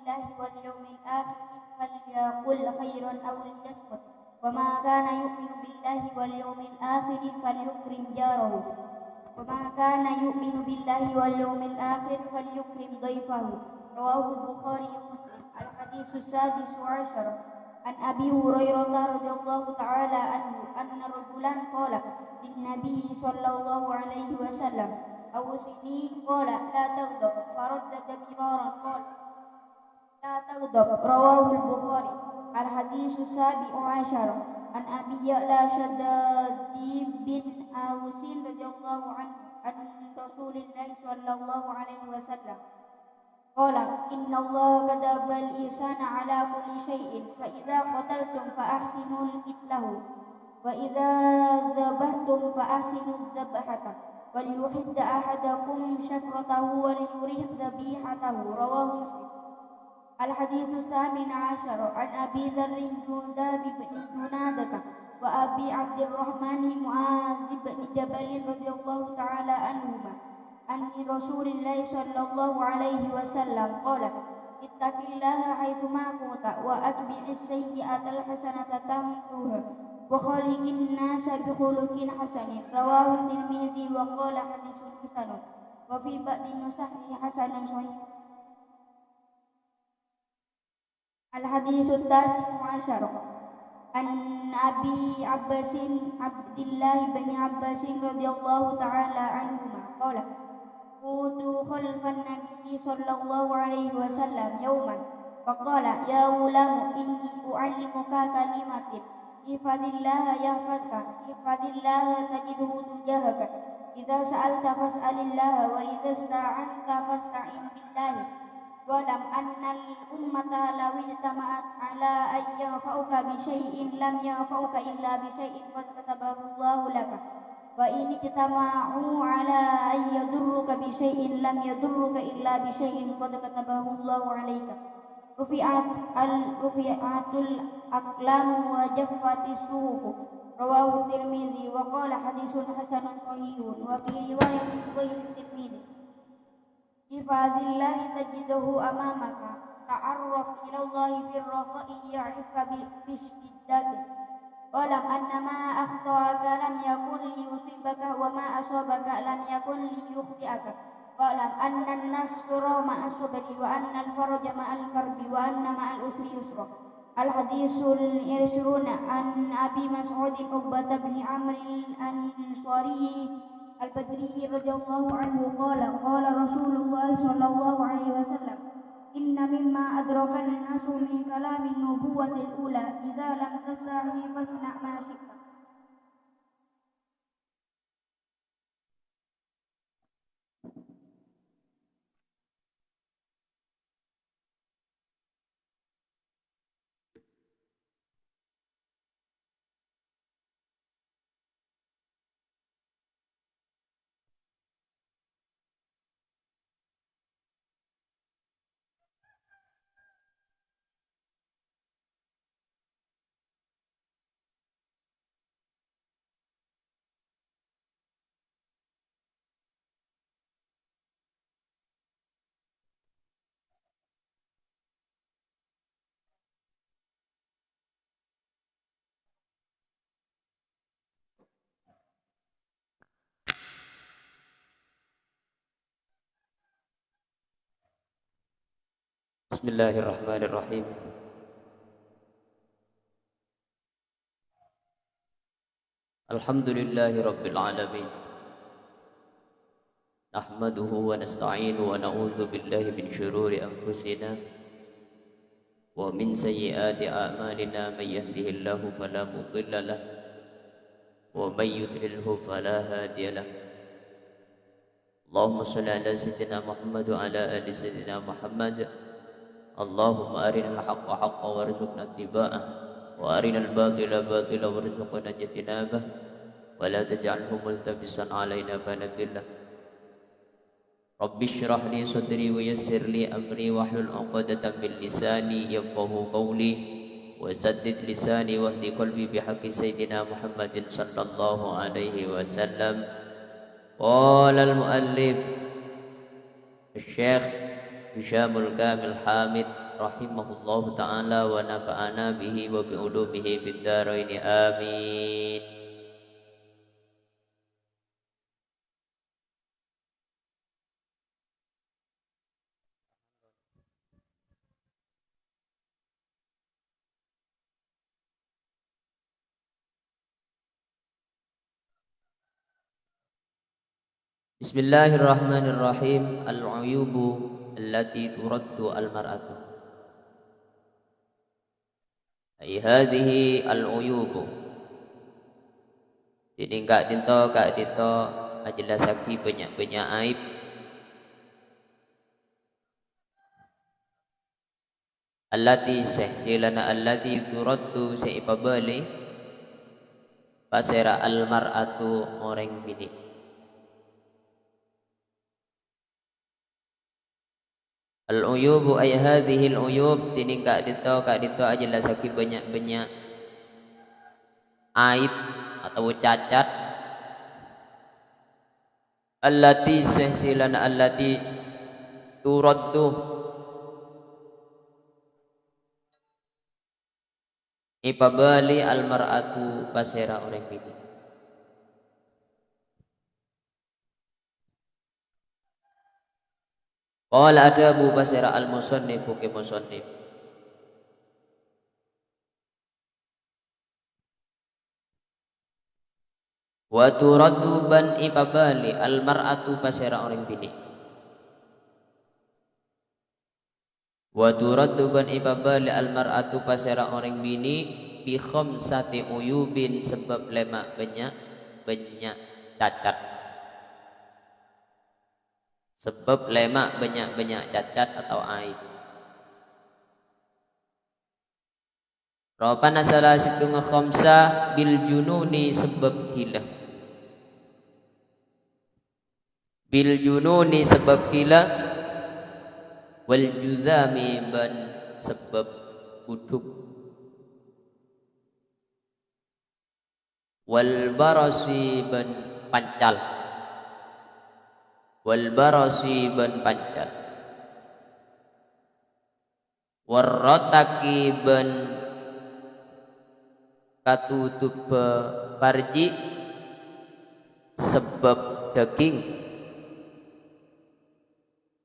بالله واليوم الآخر فليقل خيرا أو ليصمت وما كان يؤمن بالله واليوم الآخر فليكرم جاره وما كان يؤمن بالله واليوم الآخر فليكرم ضيفه رواه البخاري ومسلم. الحديث السادس عشر عن أبي هريرة رضي الله تعالى عنه أن رجلا قال للنبي صلى الله عليه وسلم أوصني قال لا تغضب فردد مرارا قال لا تغضب رواه البخاري. الحديث السابع عشر عن أبي يعلى شداد بن أوس رضي الله عنه عن رسول الله صلى الله عليه وسلم قال إن الله كتب الإحسان على كل شيء فإذا قتلتم فأحسنوا قتله وإذا ذبحتم فأحسنوا الذبحة وليحد أحدكم شفرته وليريح ذبيحته رواه مسلم. الحديث الثامن عشر عن أبي ذر جندب بن جنادة وأبي عبد الرحمن معاذ بن جبل رضي الله تعالى عنهما عن رسول الله صلى الله عليه وسلم قال اتق الله حيثما كنت وأتبع السيئة الحسنة تمحوها وخالق الناس بخلق حسن رواه الترمذي وقال حديث حسن وفي بعض النسخ حسن صحيح. الحديث التاسع عشر عن أبي عباس عبد الله بن عباس رضي الله تعالى عنهما قال كنت خلف النبي صلى الله عليه وسلم يوما فقال يا غلام إني أعلمك كلمات احفظ الله يحفظك احفظ الله تجده تجاهك إذا سألت فاسأل الله وإذا استعنت فاستعن بالله واعلم أن الأمة لو اجتمعت على أن ينفعوك بشيء لم ينفعوك إلا بشيء قد كتبه الله لك وإن اجتمعوا على أن يضروك بشيء لم يضروك إلا بشيء قد كتبه الله عليك رفعت الأقلام وجفت الصحف رواه الترمذي وقال حديث حسن صحيح. وفي رواية غير الترمذي احفظ الله تجده أمامك تعرف إلى الله في الرخاء يعرفك في الشدة واعلم أن ما أخطأك لم يكن ليصيبك وما أصابك لم يكن ليخطئك واعلم أن النصر مع الصبر وأن الفرج مع الكرب وأن مع العسر يسرا. الحديث العشرون عن أبي مسعود عقبة بن عمرو الأنصاري البدري رضي الله عنه قال قال رسول الله صلى الله عليه وسلم إن مما أدرك الناس من كلام النبوة الأولى إذا لم تستحي فاصنع ما شئت. Bismillahirrahmanirrahim. Alhamdulillahi rabbil alamin. Nahmaduhu wa nasta'inu wa na'udzu billahi min syururi anfusina wa min sayyiati a'malina may yahdihillahu fala mudilla lah wa may yudlilhu fala hadiya lah. Allahumma shalli ala sayyidina Muhammad wa ala ali sayyidina Muhammad. Allahumma arinal haqqa haqqan warzuqna ittiba'ah wa arinal batila batila warzuqna ijtinabah wa la taj'alhu multabisan alaina fanadillah. Rabbi shrah li sadri wa yassir li amri wahlul 'uqdatam min lisani yafqahu qawli wa saddid lisani wahdi qalbi bihaqqi sayyidina Muhammadin sallallahu alaihi wasallam. Qala al-muallif Syekh Hishamul Kamil Hamid rahimahullahu ta'ala wa nafa'ana bihi wa bi'ulumihi fid dharain amin. Bismillahirrahmanirrahim. Al-uyubu allati turaddu al-mar'atu. Ay hadhihi al-uyubu. Jadi kak dito ajelasaki banyak-banyak aib. Allati sehsilana allati turaddu seipabali pasera al-mar'atu orang bini. Al-uyubu ay hadhihi al-uyub, tini kak dito ajelasaki banyak-banyak aib atau cacat. Allati sehsilan allati turaddu ipabali al-mar'atu pasera orang bini. Qala adabu basira al-musannifu ke musannif. Wa turaddu ban ipabali al-mar'atu basira orang bini. Wa turaddu ban ipabali al-mar'atu basira orang bini bi khamsati uyubin sebab lemak banyak cacat. Sebab lemak banyak cacat atau aib. Robana salah situ khamsah bil jununi sebab gila. Bil jununi sebab gila. Wal juzami ban sebab buduk. Wal barasi ban pancal. Wal barasi ban pancal. Warrotaki ban katutup parji sebab daging.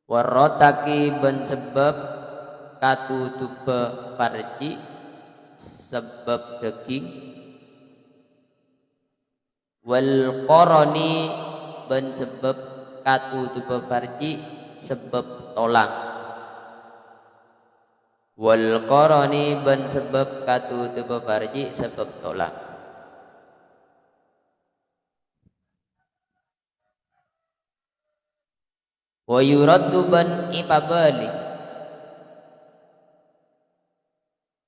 Warrotaki ban sebab katutup parji sebab daging. Wal qarani ban sebab katutup farji sebab tolang. Wal qarani ban sebab katutup farji sebab tolang. Wa yuraddu ban ipabali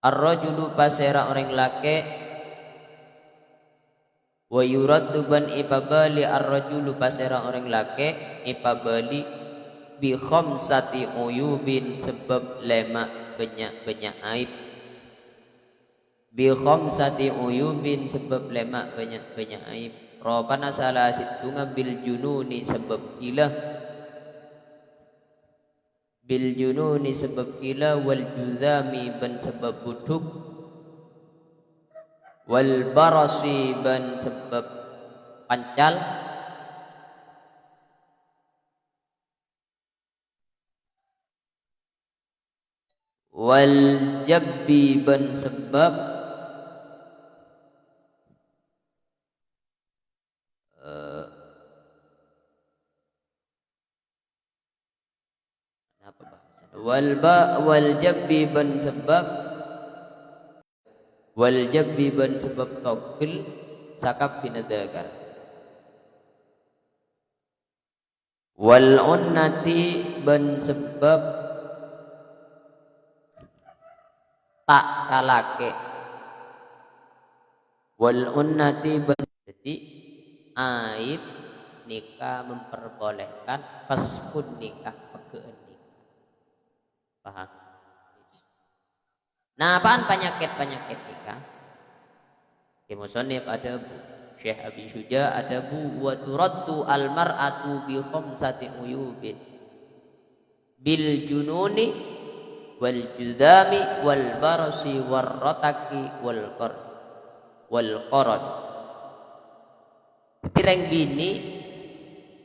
ar-rajulu pasera orang laki. Wa yuraddu ban ipabali ar-rajulu pasera orang laki ipabali bi khamsati uyubin sebab lemak banyak aib. Bi khamsati uyubin sebab lemak banyak aib. Robana salah situ ngambil jununi sebab gila. Bil jununi sebab gila. Wal juzami ban sebab buduk. Wal barasi ban sebab pancal. Wal jabbi ban sebab apa bahasa? Wal jabbi ban sebab wal jabbi ban sebab togel sakap binadagar. Wal unnati ban sebab tak kalake. Wal unnati ban jadi aib nikah memperbolehkan paspun nikah pegeun nikah. Paham? Nah, apaan penyakit nikah? Musannif ada bu, Syekh Abi Syuja ada bu, wa turaddu al-mar'atu bi khamsati uyubin bil jununi wal judami wal barasi wal rotaki wal qarad. Tireng bini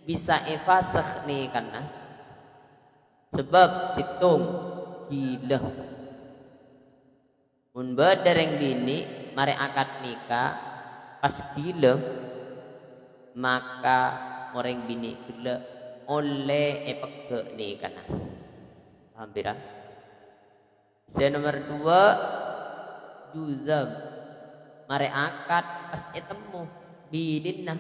bisa ifasakh nih karena sebab situng gila. Mun badereng bini mare akad nikah pas gila maka orang bini gila oleh epeke nih karena hampir. Nomor 2 juzam mare akad pas etemu bidinna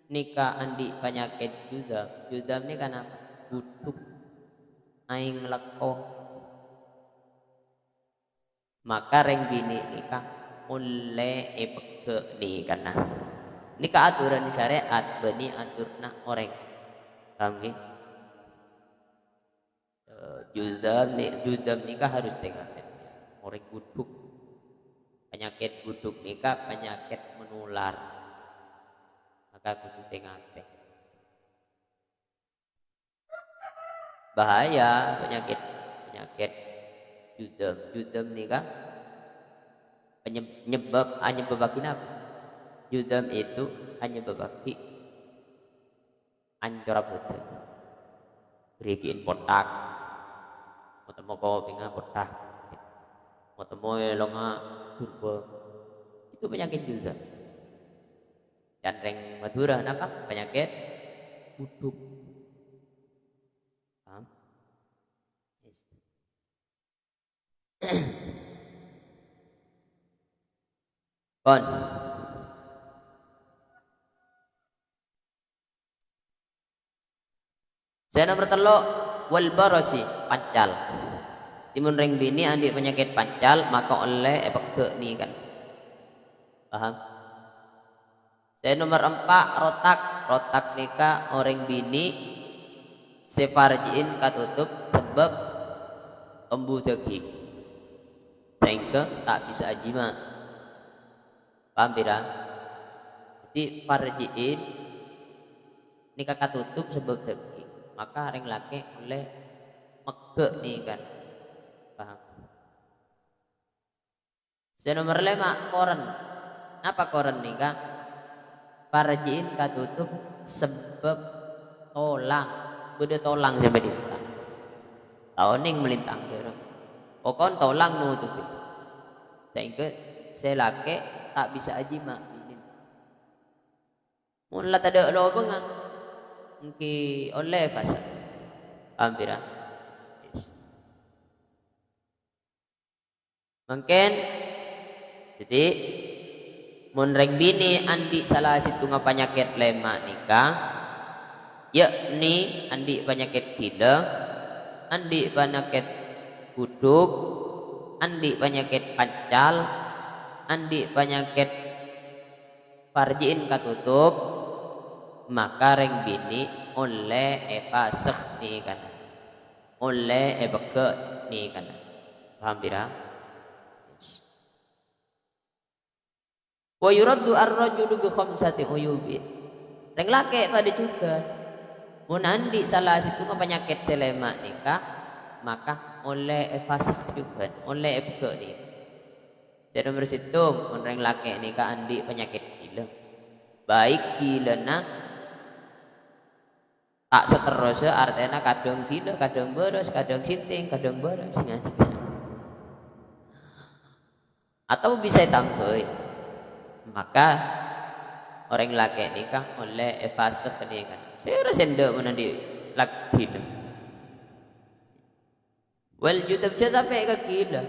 nikah andi penyakit juzam ini kan apa? Butuh aing leko maka reng bini nikah oleh epeke nih karena nikah aturan syariat bani aturna orang paham nggih? Juzam nikah harus tengah orang buduk penyakit buduk nikah penyakit menular maka kudu tengah bahaya penyakit juzam nikah penyebab hanya bebakin apa juzam itu hanya bebaki anjora betul berikin potak mau kau pinga potak mau temu longa turba itu penyakit juzam dan reng Madura apa penyakit buduk paham? Kon saya nomor telok wal barasi pancal timun reng bini andi penyakit pancal maka oleh epeke nih kan paham? Saya nomor 4 rotak nikah orang bini sefarjiin katutup sebab embu daging sehingga tak bisa ajima paham tidak? Jadi farjiin nikah katutup sebab daging maka reng laki oleh meke nih kan paham? Saya nomor 5 koren apa koren nikah farjiin katutup sebab tolang beda tolang sampai ditang tahun yang melintang dereng pokoknya tolang nutupi sehingga saya laki tak bisa ajima ini mulai tak ada lo bengang mungkin oleh fasa hampir mungkin jadi mun reng bini andi salah situ penyakit lemak nikah yakni andi penyakit gila andi penyakit buduk andi penyakit pancal andi penyakit farjiin katutup maka reng bini oleh efasakh nih kan oleh ebeke nih kan paham tidak? Wa yuraddu ar-rajulu bi khamsati uyubin. Reng laki pada juga. Mun andi salah situ penyakit selema nikah, maka oleh fasik juga, oleh ebke nih. Jadi nomor situ mun reng laki nikah andi penyakit gila. Baik gilana tak seterusnya artinya kadang gila, kadang boros, kadang sinting, kadang boros atau bisa tambah maka orang laki nikah oleh fasik nikah saya rasa ndak menandi laki wal jutab sampai ke gila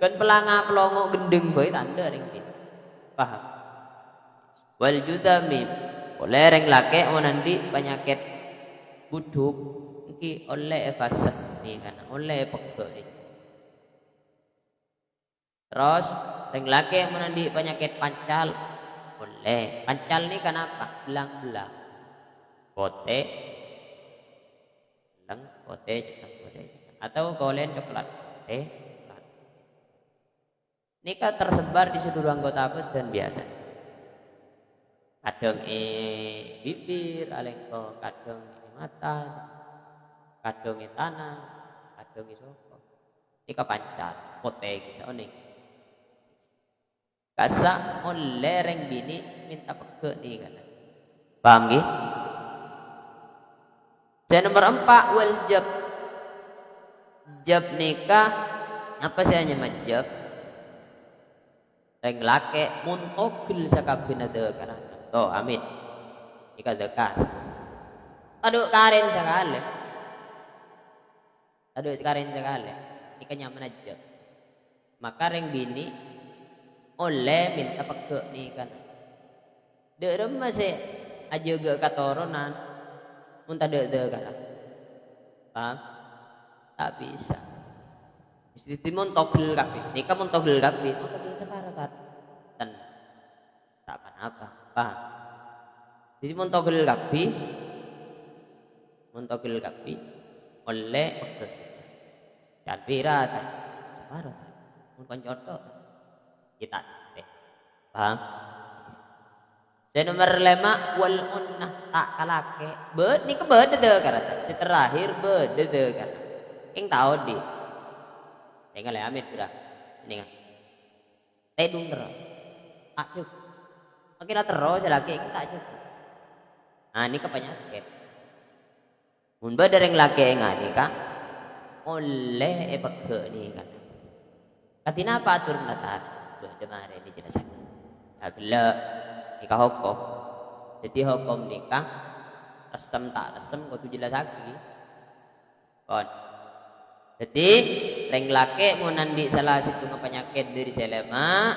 kan pelanga pelongo gendeng bae tanda ring paham wal jutami oleh orang laki menandi penyakit buduk iki oleh fasik nikah oleh pegel terus orang laki menandi penyakit pancal boleh pancal ini kenapa belang-belang kote belang kote atau golen coklat kote ini kan tersebar di seluruh anggota badan biasa kadang bibir alengko kadang mata kadang tanah kadang soko ika pancat poteng saone kasa oleh reng bini minta peke ni kan paham nggih yang nomor 4 wal jab nikah apa saya majab reng lake muntogil sakabeh ada kana to amin ika dekar aduk karen sekali ika nyaman aja maka reng bini oleh minta peke ni kan de masih aja ge katoronan muntah de kan paham tak bisa mesti timun togel kabeh nikah mun togel kabeh togel separa kan dan tak apa paham jadi mun togel kabeh oleh peke dan pira tak separa mun koncoto kita paham saya nomor 5 wal unnah tak kalake bed ni ke bed de kan terakhir bed de kan ing tahu di tinggal ya amit sudah ini kan tedung terus acuk makin terus lagi tak acuk nah ini kepenyakit mun bed dereng laki ngani kan oleh peke ni kan katina apa atur natar bed mare di jenazah agla nikah hukum jadi hukum nikah resem tak resem kau tu jelas lagi kon jadi reng laki mau nandi salah situ penyakit dari selema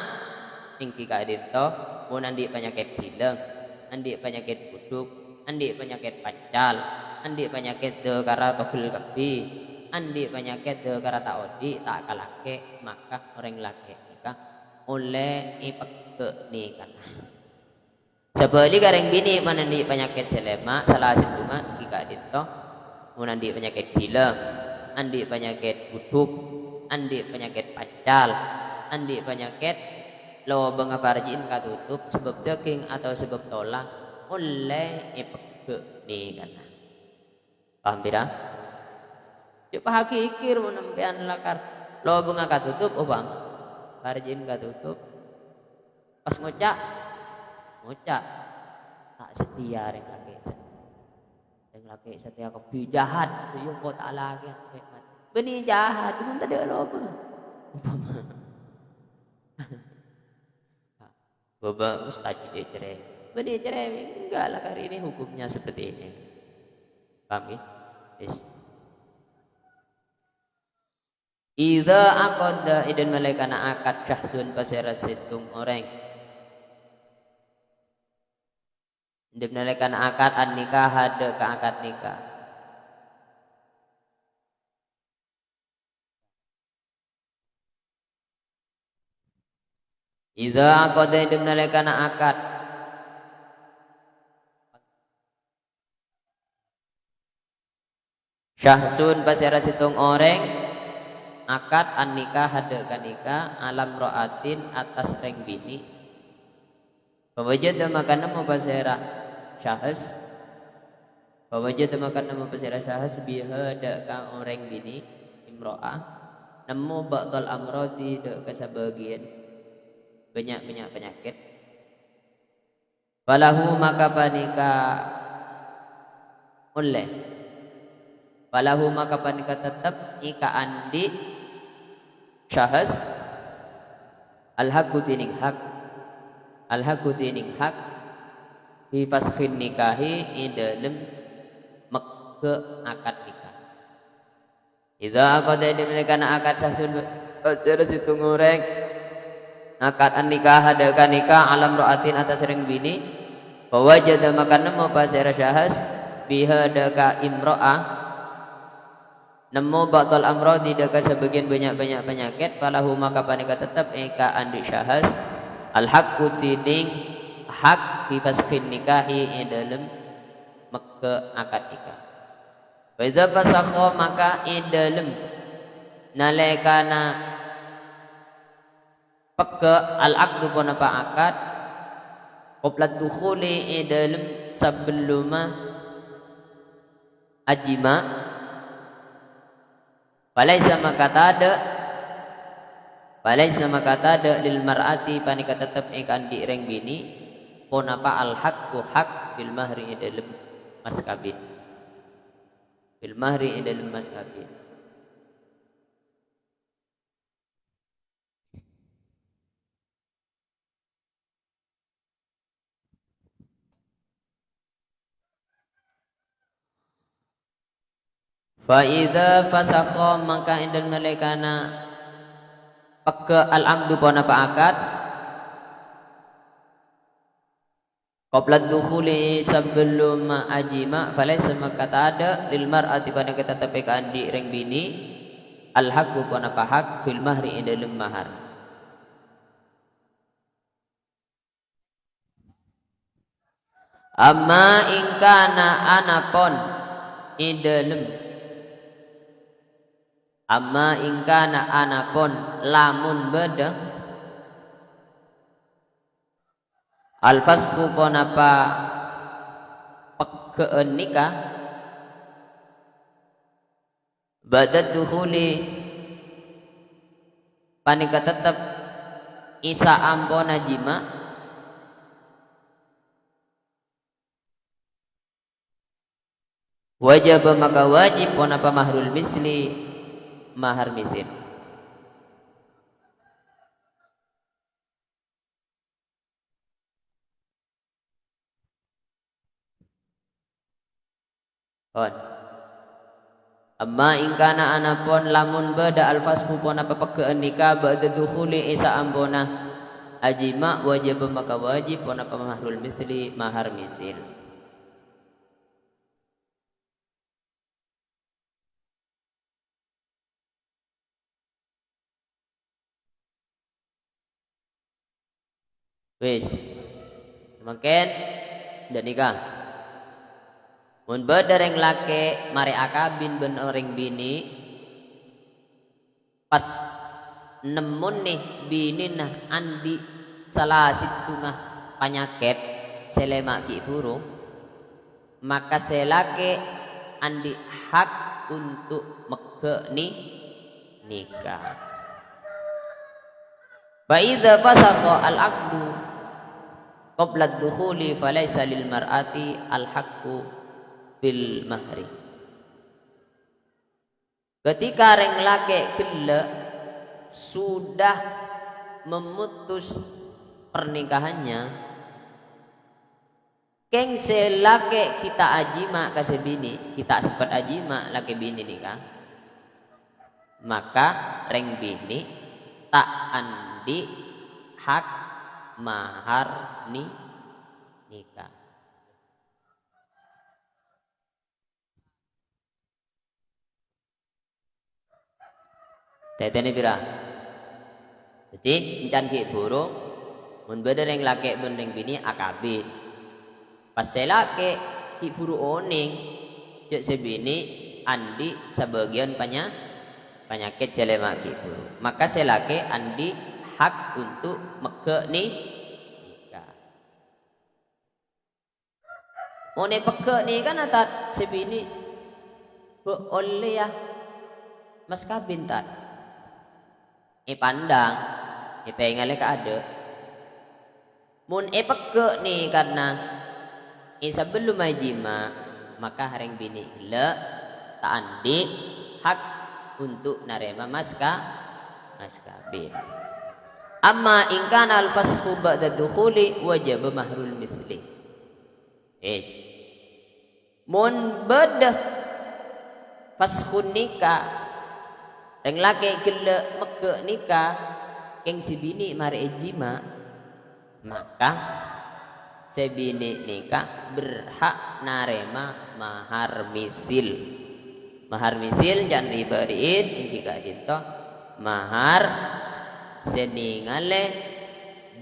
tinggi kadito mau nandi penyakit hilang andi penyakit buduk andi penyakit pancal andi penyakit dekara togel kebi andi penyakit dekara tak odi tak kalake maka orang laki nikah oleh ipeke nikah sebali gareng bini menandi penyakit selema salah sindungan jika dito menandi penyakit gila andi penyakit buduk andi penyakit pancal andi penyakit lo bengafarjin katutup sebab daging atau sebab tolak oleh ipeke ni kan paham tidak coba hakikir menampian lakar lo benga katutup obang farjin katutup pas ngocak tak setia reng laki setia kebi jahat tuyung kau tak lagi benih jahat pun tak ada apa Bapak Ustaz dia cerai benih cerai enggak lah kali ini hukumnya seperti ini paham ya yes. Idza aqadda idan malaikana akad syahsun pasera situng orang dibnalekan akad an nikah ada ke akad nikah idza aqada dibnalekan akad syahsun pasera situng orang akad an nikah ada ke nikah alam roatin atas reng bini pawajad makan nama pasera syahas pawajad makan nama pasera syahas biha dak ka orang bini imro'ah nemu ba'dal amrodi dak ka sabagian banyak penyakit falahu maka panika oleh falahu maka panika tetap ika andi syahas al-haqqu tining hak fi fashin nikahi idalem meke akad nikah idza aqada dimilkan akad sasun secara situ ngoreng akad an nikah ada kan nikah alam raatin atas reng bini bahwa jada makan nemu pasera syahas biha daka imro'ah nemu batal amrodi daka sebagian banyak penyakit falahu maka panika tetap eka andi syahas al haqqu tining hak fi fashin nikahi dalam meke akad nikah. Wa idza fasakha maka dalam nalekana peke al aqdu punapa akad qabla dukhuli dalam sebelum ajima falaisa maka tada Falaisa maka tada lil mar'ati panika tetep ikan di reng bini pon apa al haqqu hak bil mahri dalam mas kawin. Bil mahri dalam mas kawin. Fa idza fasakha maka indal malaikana peke al aqdu pon apa akad qabla dukhuli sebelum ajima falaisa maka ada lil mar'ati pada kita tepekan di reng bini al haqqu pon apa hak fil mahri dalam mahar. Amma ingkana anapon idalem amma ingkana anapon lamun beda al fasqu pon apa pekeen nikah ba'da dukhuli panika tetep isa ampona jima wajib maka wajib pon apa mahrul misli mahar misil. Amma ingkana anapun lamun beda alfasku pun apa pekeen nikah ba'da dukhuli isa ambona ajima wajib maka wajib pun apa mahrul misli mahar misil. Wis makin dan nikah mun beda reng lake mari akabin ben orang bini pas nemun nih bini nah andi salah situngah penyakit selema ki burung maka selake andi hak untuk meke nikah. Fa idza fasakha al aqdu qabla ad-dukhuli falaysa lil mar'ati al haqqu bil mahri. Ketika reng lake gele sudah memutus pernikahannya keng selake kita ajima kasih bini kita sempat ajima laki bini nikah maka reng bini tak andi hak mahar nikah. Tetene pira? Jadi encan ki burung mun beda reng laki mun reng bini akabin. Pas selake ki buru oning cek sebini andi sebagian penyakit jelema ki buru. Maka selake andi hak untuk meke nikah. Mone peke ni kan atat sebini boleh ya mas kawin tat. Pandang tinggalnya ka ada. Mun peke ni karena sebelum majima maka hareng bini gila tak andi hak untuk narema mas kawin. Amma in kana al-fasqu ba'da dukhuli wajib mahrul misli. Yes. Mun beda fasqun nikah reng laki gele meke nikah keng si bini mari ejima maka si bini nikah berhak narema mahar misil. Mahar misil jangan diberiin jika itu mahar seningale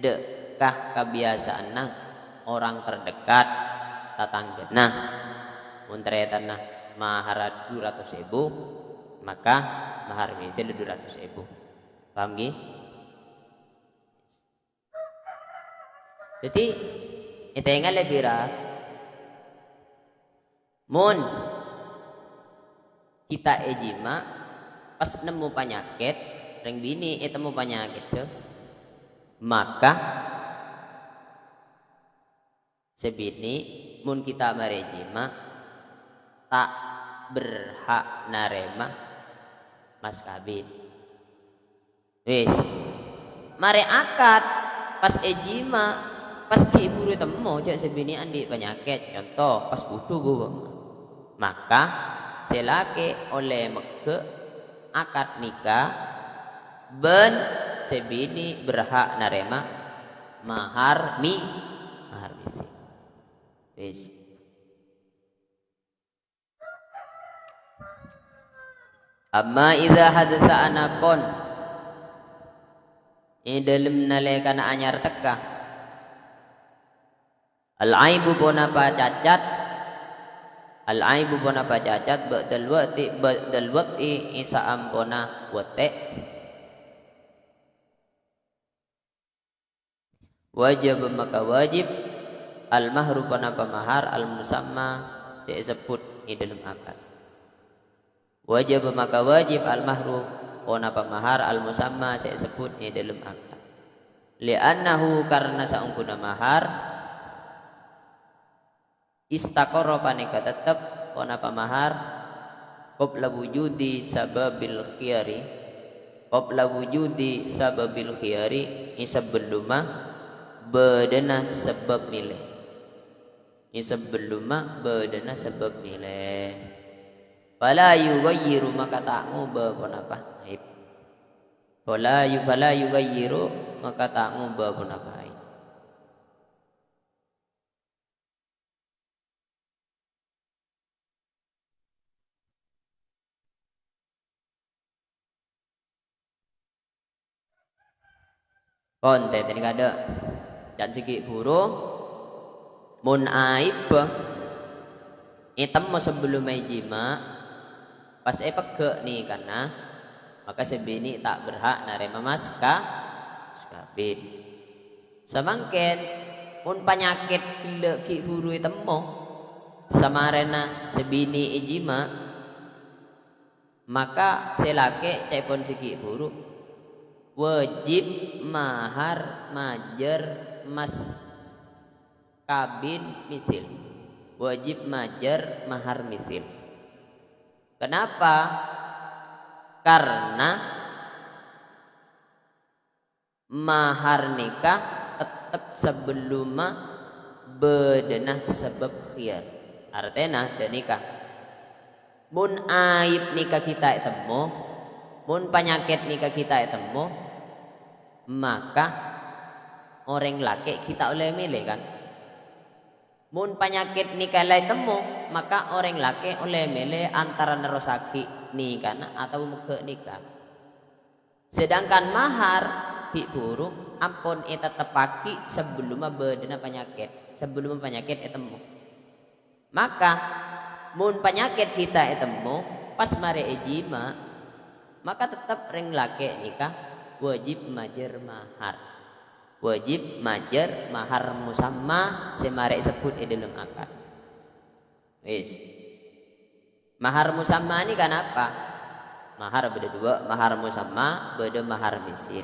dekah kebiasaanna orang terdekat tatanggena mun ternyata mahar 200.000 maka mahar misil 200.000. Paham nggih? Jadi itengale bira mun kita ejima pas nemu penyakit reng bini temu penyakit tuh, maka sebini mun kita merejima tak berhak narema mas kawin. Wis mare akad pas ejima pas kiburu temu cek sebini andi penyakit contoh pas butuh gua, maka selake oleh meke akad nikah ben sebini berhak narema mahar misi. Wis amma idza hadasa anakon dalam nalekan anyar teka al aibu pona pa cacat ba'dal waqti isa ampona wate wajib maka wajib al mahru pona pamahar al musamma disebut di dalam akad. Wajib maka wajib al mahru pona pamahar al musamma disebut di dalam akad. Li'annahu karena saungkuna mahar istaqarra panika tetep pona pamahar qabla wujudi sababil khiyari sebelum bedana sebab nilai fala yughayyiru maka tak ngubah pun apa aib fala yughayyiru maka tak ngubah pun apa aib. Konten ini kada dan segi burung mun aib item sebelum jima pas peke nih karena maka sebini tak berhak narema mas kawin. Samangken mun penyakit ki huru temu samarena sebini ijima maka selake cepon segi huru wajib mahar majer mas kawin misil. Wajib majer mahar misil. Kenapa? Karena mahar nikah tetap sebelum bedenah sebab khiyar. Artinya dan nikah. Mun aib nikah kita temu, mun penyakit nikah kita temu, maka orang laki kita oleh milih kan. Mun penyakit nikah lai temu, maka orang laki oleh milih antara nerosaki nikah atau muka nikah. Sedangkan mahar hi burung ampun tetap paki sebelum bedena penyakit, sebelum penyakit temu. Maka mun penyakit kita temu pas mare ejima, maka tetap ring laki nikah wajib majer mahar. Wajib majer mahar musamma semare sebut di dalam akad. Wis. Mahar musamma ini kan apa? Mahar beda dua, mahar musamma beda mahar misil.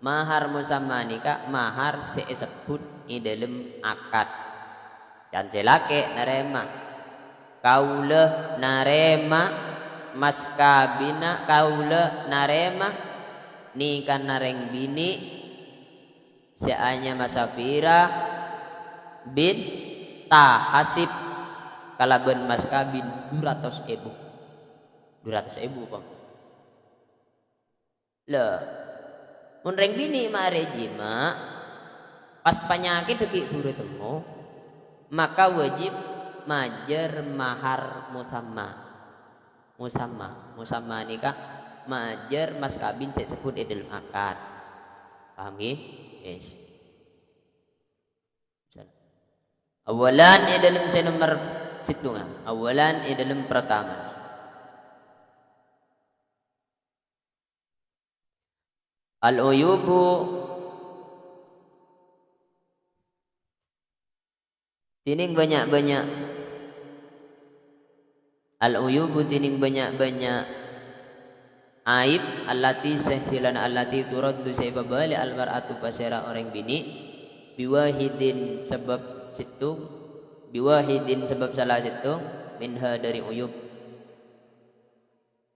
Mahar musamma ini kak mahar sebut di dalam akad. Dan celake narema. Kaula narema mas kabina kaula narema nikah nareng bini seanya Masafira bin Tahasib kalaban mas kabin 200.000 bang. Lah mun reng bini mare jima pas penyakit deki buru temu maka wajib majer mahar musamma nikah majer mas kabin saya sebut dalam akad. Paham nggih? Yes. Awalan dalam saya nomor situngan. Awalan dalam pertama. Al-uyubu tining banyak-banyak. Al-uyubu tining banyak-banyak aib allati sehsilan allati turaddu sebab bali almar'atu pasera orang bini biwahidin sebab situ biwahidin sebab salah situ minha dari uyub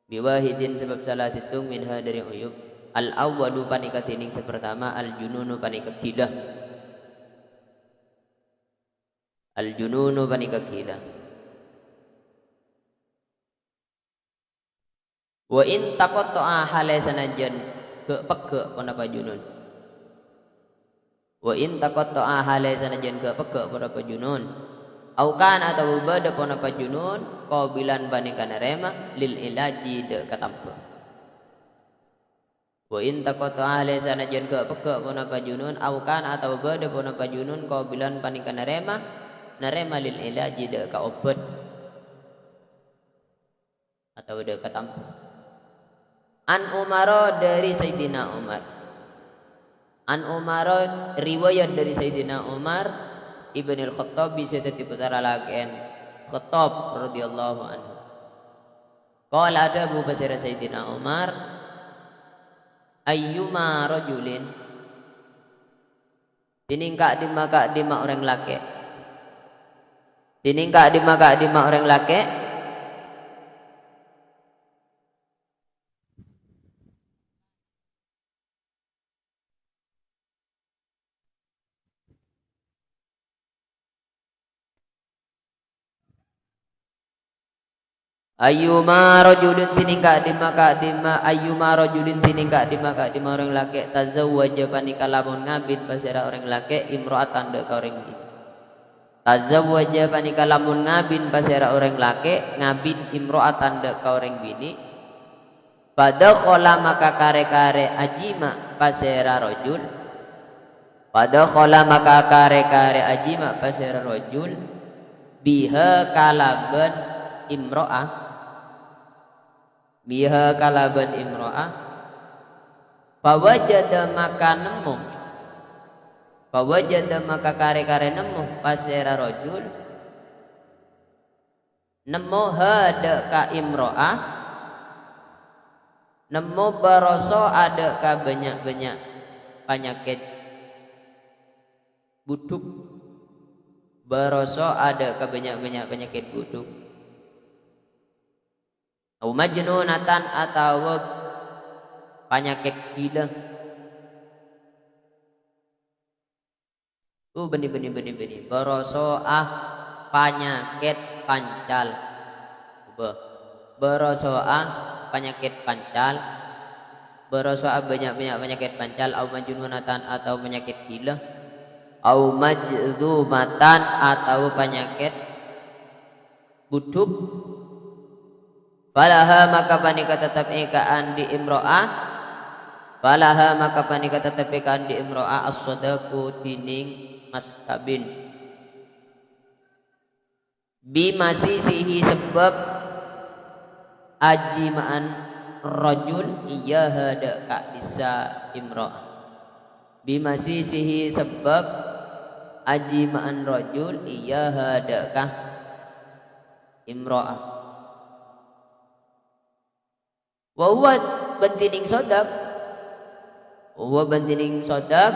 biwahidin sebab salah situ minha dari uyub al awwalu panika tining sepertama al jununu panika gila al jununu panika gila wa in taqatta'a hale sanajan ke peke punapa junun wa in taqatta'a hale sanajan ke peke punapa junun au kana atau bada punapa junun qabilan banikan rema lil ilaji de katampa wa in taqatta'a hale sanajan ke peke punapa junun au kana atau bada punapa junun qabilan banikan rema narema lil ilaji de ka obat atau de katampa. An Umar dari Sayyidina Umar. An Umar riwayat dari Sayyidina Umar Ibn al-Khattab bisa putara lakian Khattab radhiyallahu anhu. Qala ada Abu Basir Sayyidina Umar ayyuma rajulin tiningka di ma orang laki. Tiningka di ma orang laki. Ayyuma rajulin tiningka di ma ayyuma rajulin tiningka di ma orang laki tazawwaja panika lamun ngabid pasira orang laki imro'atan de ka orang bini tazawwaja panika lamun ngabin pasira orang laki ngabin imro'atan de ka orang bini pada kola maka kare-kare ajima pasira rajul pada kola maka kare-kare ajima pasira rajul biha kalaban imro'ah biha kalaban imro'ah fawajada maka nemu fawajada maka kare-kare nemu pasera rajul nemu hada ka imro'ah nemu baroso ada ka banyak-banyak penyakit buduk baroso ada ka banyak-banyak penyakit buduk au majnunatan atau penyakit gila. Benih. Berosoah penyakit pancal. Berosoah penyakit pancal. Berosoah banyak-banyak penyakit pancal. Au majnunatan atau penyakit gila. Au majdzumatan atau penyakit buduk. Falaha maka panika tetap ikaan di imro'ah falaha maka panika tetap ikaan di imro'ah as-sadaku tining mas kabin bimasisihi sebab ajimaan rajul iya hada ka bisa imro'ah bimasisihi sebab ajimaan rajul iya hada ka imro'ah wa huwa bantining sodak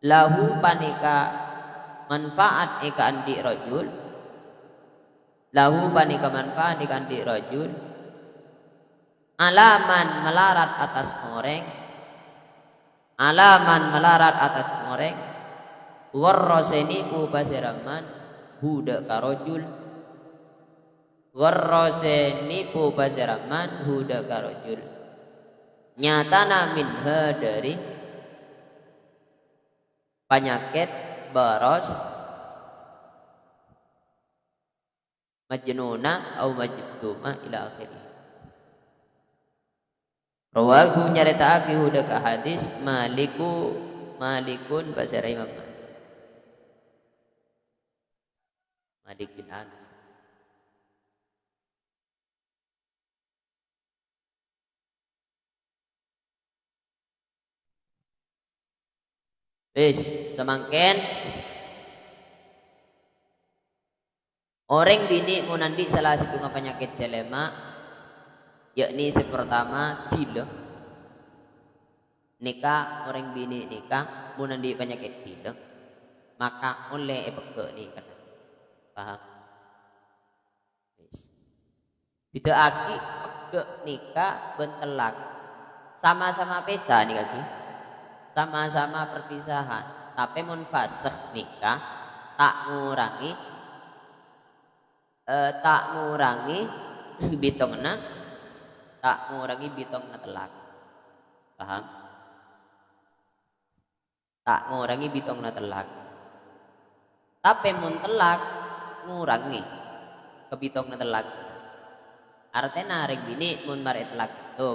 lahu panika manfaat ika andi rajul lahu panika manfaat ika andi rajul alaman melarat atas orang warroseni upasiraman huda karojul warrose nipu pasiraman huda karojul nyatana minha dari penyakit baros majnuna au majduma ila akhirih rawahu nyaritaake huda ka hadis malikun pasira Imam Malik bin Anas. Wis semangken orang bini munandi salah satu penyakit jelema yakni sepertama gila. Nikah orang bini nikah mun andi penyakit gila, maka oleh peke ni kata. Paham? Bida aki peke nikah bentelak. Sama-sama pesa nih kaki. Sama-sama perpisahan. Tapi mun fasakh nikah tak ngurangi bitongna, tak ngurangi bitongna telak. Paham? Tak ngurangi bitongna telak. Tapi mun telak ngurangi ke bitongna telak. Artinya rek bini mun mare telak itu,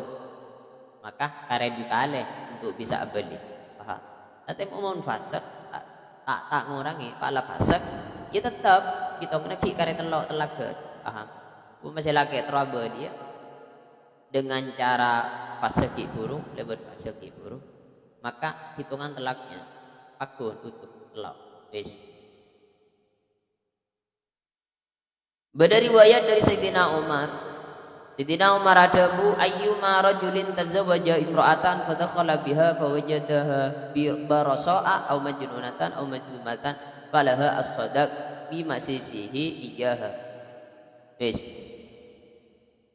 maka karedu kale untuk bisa beli. Paham? Tapi mun fasakh tak ngurangi pala fasakh, ya tetap bitongna ki kare telak ke. Paham? Masih lagi teraba dia dengan cara fasakh burung, lebat fasakh burung, maka hitungan telaknya pakun untuk telak. Wis. Beda riwayat dari Sayyidina Umar. Sayyidina Umar adabu ayyuma rajulin tazawwaja imra'atan fadakhala biha fawajadaha barasa'a aw majnunatan aw majzumatan falaha as-sadaq bi masisihi iyaha. Wis.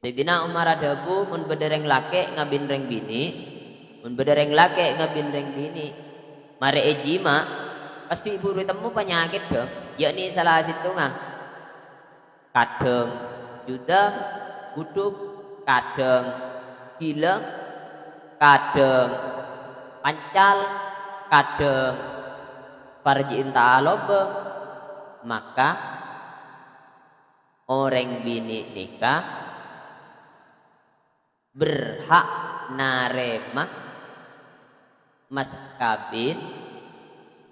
Sayyidina Umar adabu mun bedereng lake ngabin reng bini, mun bedereng lake ngabin reng bini, mare ejima pasti ibu temu penyakit dong, yakni salah situngah kadang juda buduk, kadang gila, kadang pancal, kadang farji'in ta'aloba, maka orang bini nikah berhak narema mas kabin.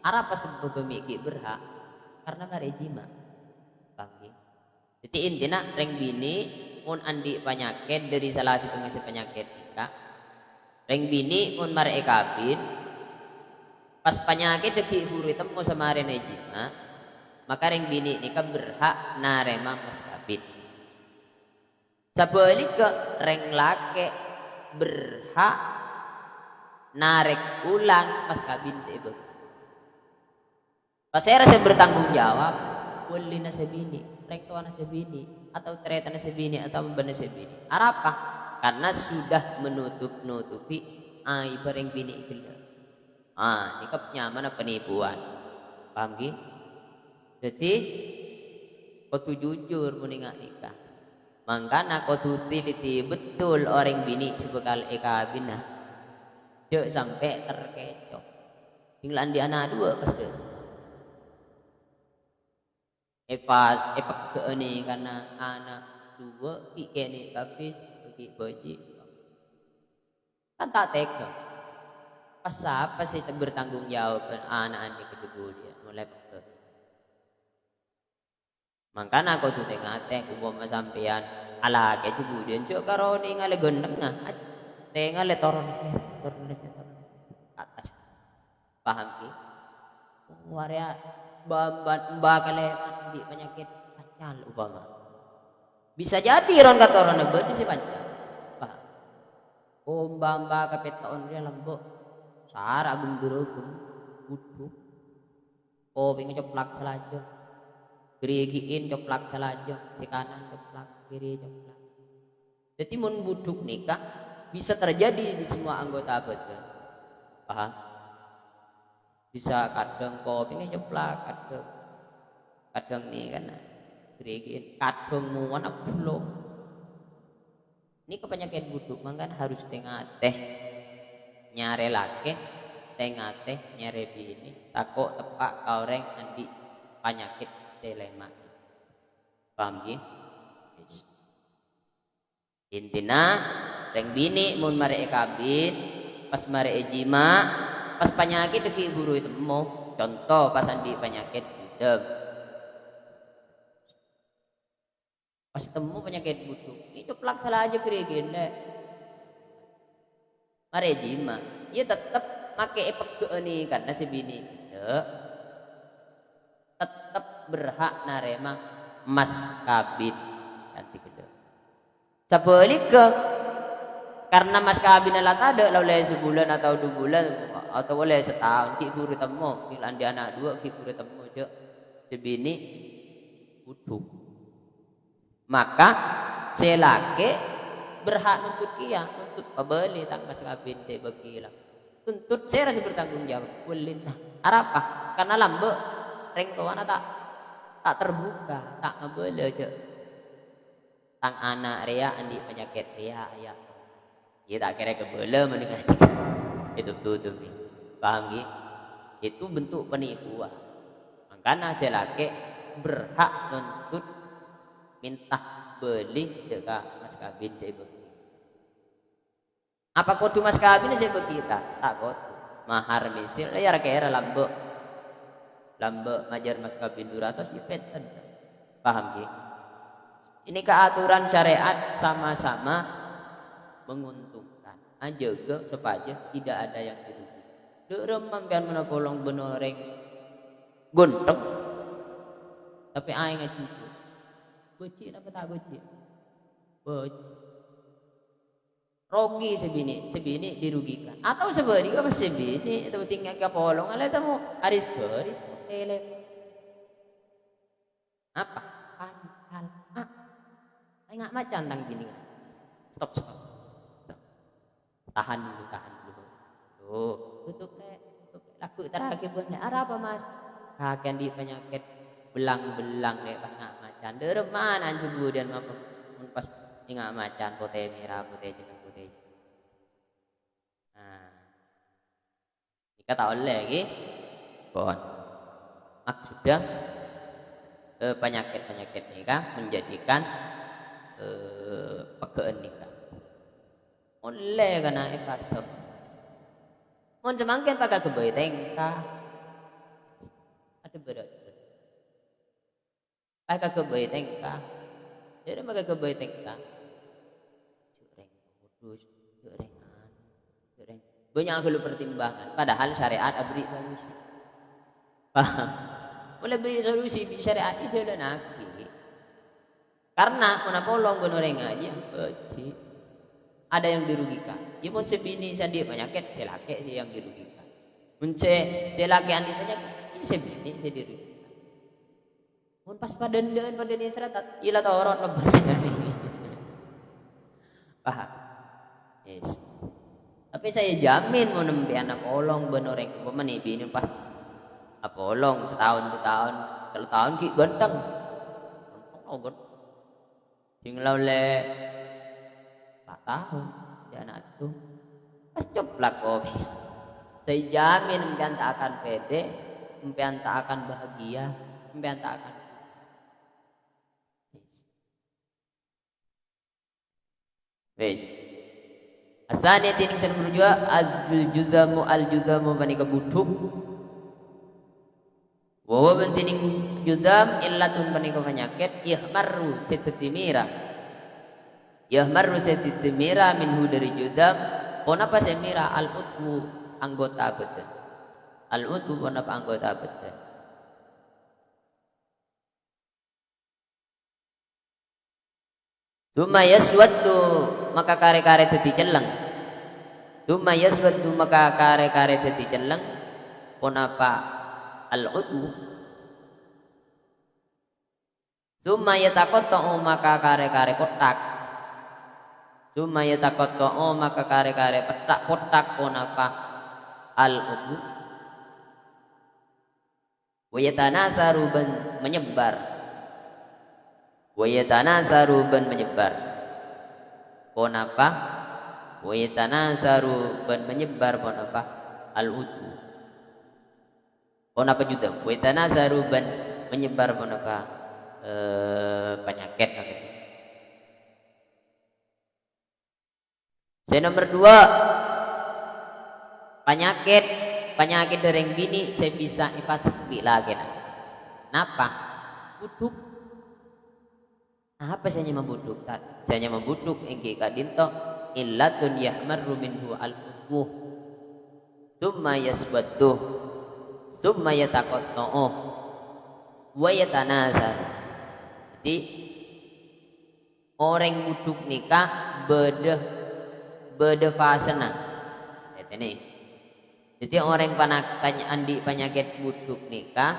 Apa sebab pemikir berhak? Karena marejima. Paham? Jadi intinya reng bini mun andi penyakit dari salah satu ngisi penyakit nikah, reng bini mun mare kabin pas penyakit deki huri temu sama rene jima, maka reng bini nikah berhak narema mas kabin. Sebaliknya reng lake berhak narek ulang mas kabin seibu. Pas saya rasa bertanggung jawab, boleh nasabini, reng tua nasabini, atau ternyata nasabini atau membana nasabini. Apa? Karena sudah menutupi aib reng bini gila. Nikapnya mana penipuan. Paham ki? Jadi kau tu jujur meninggal nikah. Mangkana kau tu teliti betul orang bini sebekal ekabinah. Jauh sampai terkecoh. Tinggalan di anak dua pas deh. Epak ke ini karena anak dua ki kene kabis ki baji. Kan tak tega. Pas apa sih bertanggung jawab anak-anak kedua dia mulai ke. Mangkana kau tu tengah umpama sampean ala ke kemudian cok karo ni ngale gendeng tengah le toron se atas. Paham ki? Waria bakale di penyakit pancal upama. Bisa jadi ron kata orang nebet si pancal. Paham? Mbak kapetaon dia lambok. Sara gumdurugum butuh. Ping coplak selajo. Gerigiin coplak selajo, si kanan coplak, kiri coplak. Jadi mun buduk nikah bisa terjadi di semua anggota badan. Paham? Bisa kadang pingin coplak, kadang nih kan gerigiin, kadang muan belum. Ini kebanyakan buduk, mangkan harus tengah teh nyare laki, tengah teh nyare bini, takut tepak kaureng andi penyakit selema. Paham ya? Intina reng bini mun mare kabin, pas mare ejima, pas penyakit deki guru itu mau contoh pas andi penyakit budem. Pas temu penyakit buduk, ini coplak salah aja kerigin deh. Mare ejima, ia tetap make epek ini karena si bini tetap berhak narema mas kabin nanti kedua. Sebaliknya Karena mas kawin lah ada boleh sebulan atau 2 bulan atau boleh setahun ki turu temu kilan di anak 2 ki turu temu je sebini butuh. Maka selake berhak nuntut kia, nuntut pembeli tang mas kawin saya begilah. Tuntut saya rasa bertanggung jawab. Boleh nah. Apa? Karena lambe reng kawan tak terbuka, tak ngebele aja. Tang anak ria andi penyakit ria ya. Ya tak kira kebele menikah. Itu tuh. Paham gitu? Itu bentuk penipuan. Makanya selake berhak nuntut minta beli dekat mas kawin saya begitu. Apa kotu mas kawin saya begitu? Tak kotu. Mahar misil ya kira lambe majar mas kawin 200 ya peten. Paham gitu? Ini keaturan syariat sama-sama menguntungkan. Jaga supaya tidak ada yang dirugikan. Derem mampian mana kolong benoreng gonteng tapi aing cukup. Beci apa tak beci? Beci. Rogi sebini dirugikan. Atau seberi apa sebini atau tinggal ke polong ala tamu aris tele. Apa? Hal. Aing ngak macan tang gini. Stop. Tahan dulu. Tutup laku terakhir buatnya apa mas? Kakek di penyakit belang-belang deh ngak macan. Dereman anju kemudian apa? Pas ngak macan putih merah putih. Nah, kita tahu lagi, bon. Maksudnya penyakit nikah menjadikan pekeun nikah. Oleh karena ifasaf. Mun semangkin pakai kebayi tengka. Ada berat. Pakai kebayi tengka. Jadi pakai kebayi tengka. Cureng kudus, cureng. Banyak perlu pertimbangan. Padahal syariat beri solusi. Paham? Boleh beri solusi di syariat itu udah naki. Karena mana polong gonoreng aja, beci. Ada yang dirugikan. Ya mun sebini saya penyakit, selake sih yang dirugikan. Mun selake andi penyakit, ini sebini saya dirugikan. Mun pas paden seratat, ila torot lebar sekali. Paham? Yes. Tapi saya jamin mau nembe anak polong benoreng pemani bini pas polong setahun 2 tahun 3 tahun ki ganteng. Tinggal le 4 tahun dia anak tu pas coplak kopi. Saya jamin empian tak akan pede, empian tak akan bahagia, empian tak akan. Wes. Asani tining sen berjua al-juzamu bani kebutuh. Wawa bensining juzam illatun bani penyakit yahmaru setitimira. Yahmaru setitimira minhu dari juzam. Kenapa semira al-utwu anggota betul. Al-utwu kenapa anggota betul. Tuma yaswaddu maka kare-kare teti jeleng. Tuma yaswaddu maka kare-kare teti jeleng. Kenapa al-udhu? Tuma yatakotta'u maka kare-kare kotak. Tuma yatakotta'u maka kare-kare petak kotak. Kenapa al-udhu? Wa yatanasaru menyebar. Wayatanasaru ban menyebar. Kenapa? Wayatanasaru ban menyebar kenapa? Al-udhu. Kenapa juga? Wayatanasaru ban menyebar kenapa? Penyakit. Saya nomor 2 penyakit dereng bini saya bisa ipasakti lagi. Kenapa? Buduk. Apa saya membuduk? Saya membuduk engke kadinto illatun yahmaru minhu al-udhu summa yaswaddu summa yataqatta'u wa yatanazar. Jadi orang buduk nikah bedefasena. Ini. Jadi orang andi penyakit buduk nikah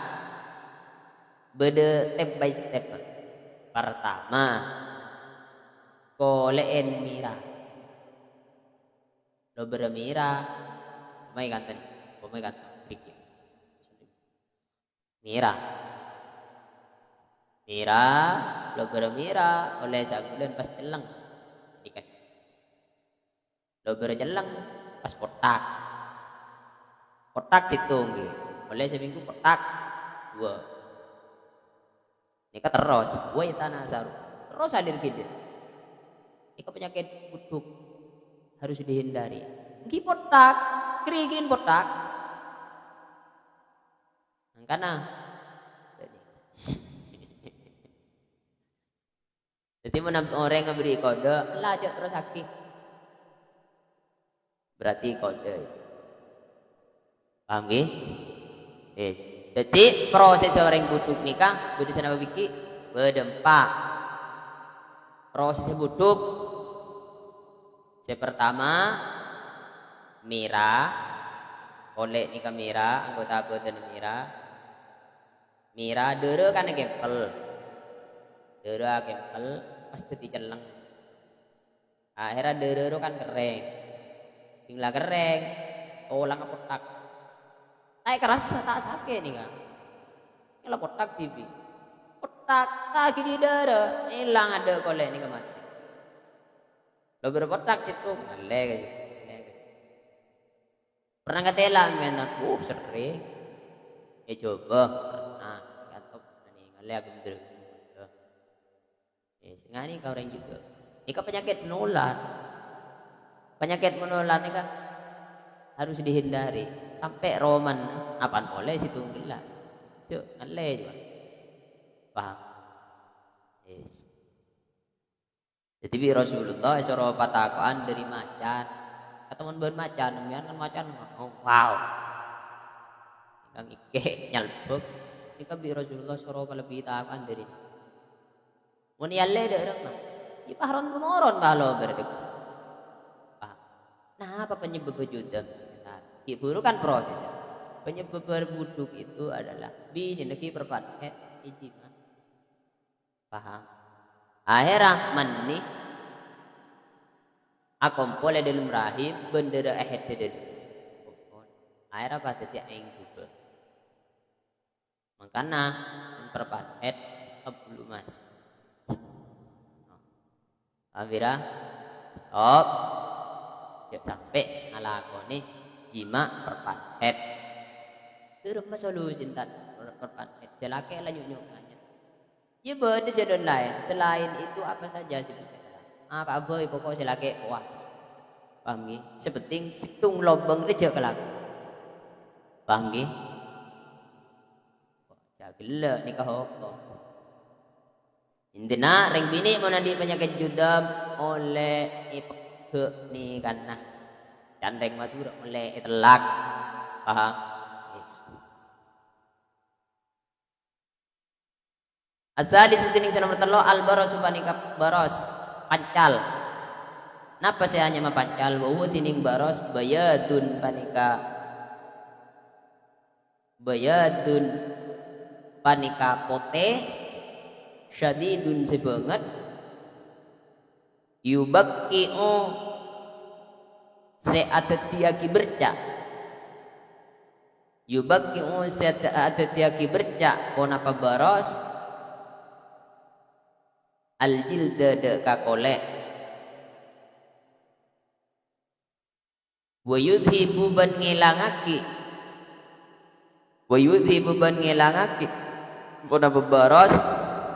bede step by step. Pertama, koleen mira. Lo bermira, mai kanten, mai kanten, mira. Mira, lo bermira oleh sabulan pas celeng. Ikan. Lo berjeleng pas kotak. Kotak situ nggih. Oleh seminggu kotak 2. Nika terus, gue tanah saru. Terus hadir gitu. Nika penyakit buduk harus dihindari. Niki kotak, kerigin kotak. Karena jadi menampak orang yang beri kode, lanjut terus sakit. Berarti kode. Paham nggih? Yes. Jadi proses orang buduk nikah, budi sana biki berdempak. Proses buduk, yang pertama mira, oleh nikah mira, anggota badan mira dere kan gempel, pasti diceleng. Akhirnya dere kan kering, tinggal kering, ulang ke kotak. Naik keras tak sakit nih kan. Kalau kotak TV. Kotak tak gini dara. Hilang ada kolek nih mati. Lo berkotak situ. Ngalek ke situ. Pernah nggak telang menak? Sering. Ya coba. Pernah. Kantop. Nih ngalek aku bener. Ngani kau orang juga. Ika penyakit menular. Penyakit menular nih kan harus dihindari. Sampai roman apaan boleh situ gelas. Cuk, ngaleh juga. Paham? Yes. Jadi Rasulullah suruh patakoan dari macan. Ketemuan bermacan, kan macan. Oh, wow. Kang ike nyalbuk. Ini kan Rasulullah suruh lebih takoan dari. Muni alle dereng mah. Di pahron kumoron kalau berdek. Paham? Nah, apa penyebab judam? Ibu kan prosesnya. Penyebab berbuduk itu adalah bini neki perpaket ijiman. Paham? Akhirnya mani akompole dalam rahim bendera ahet dulu. Akhirnya pada dia aing juga. Makanya perpaket stop dulu mas. Akhirnya stop. Sampai ngalakoni jima perpaket terus solusi tak perpaket celake lah nyunyukannya ya beda jadon lain selain itu apa saja sih bisa apa boy pokok celake puas paham nggih sepenting situng lobeng reja kelak paham nggih jagela nikah hoko intina ring bini menandi penyakit judam oleh ipek ni karena candeng madura mulai telak paham yes. Asali sutining nomor telo albaros panika baros pancal napa saya hanya pancal wa tining baros bayadun panika pote syadidun sebanget yubakki'u se'atatiaki berca yubakki'u se'atatiaki berca konapa baros aljilda de kakole wa yudhibu ban ngilangaki konapa baros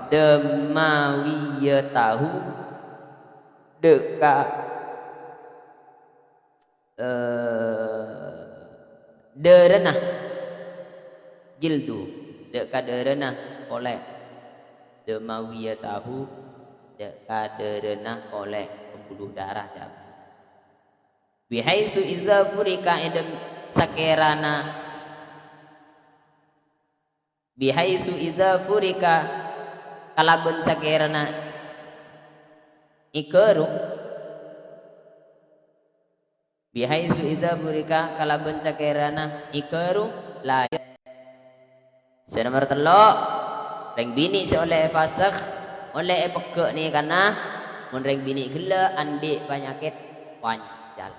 demawiyatahu deka derenah jildu deka derenah oleh demawiyatahu deka derenah oleh pembuluh darah jabas bihaitsu idza furika idam sakerana bihaitsu idza furika kalabun sakerana ikeru Bihaitsu idza burika kalaban sakerana ikaru la senomor telok reng bini seoleh fasakh oleh peke ni kana mun reng bini gila andi penyakit pancal.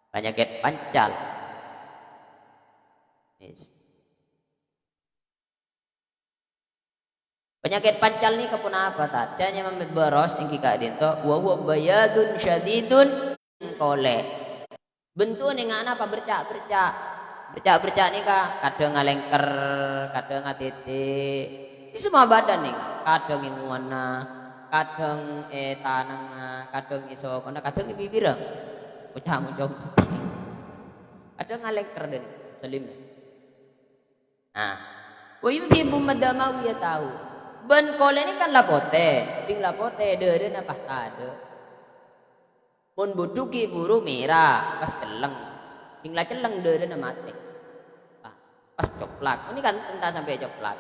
Penyakit pancal. Yes. Penyakit pancal ni kapuna apa ta? Canya memberos ingki ka dinto wa huwa bayadun syadidun kole. Bentuk ni ngana apa bercak-bercak. Bercak-bercak ni ka kadang ngalengker, kadang ngatitik. Di semua badan ni kadang imuana, kadang tanang, kadang iso kona, kadang bibir. Ucap muncul. Kadang ngalengker dan selim. Nah, wa yuthibu madamawi ya tahu. Ben kole ni kan lapote, ting lapote dede na pahtade. Mun buduki buru merah pas celeng, ting la celeng dede na mati. Pas coplak, ini kan entah sampai coplak.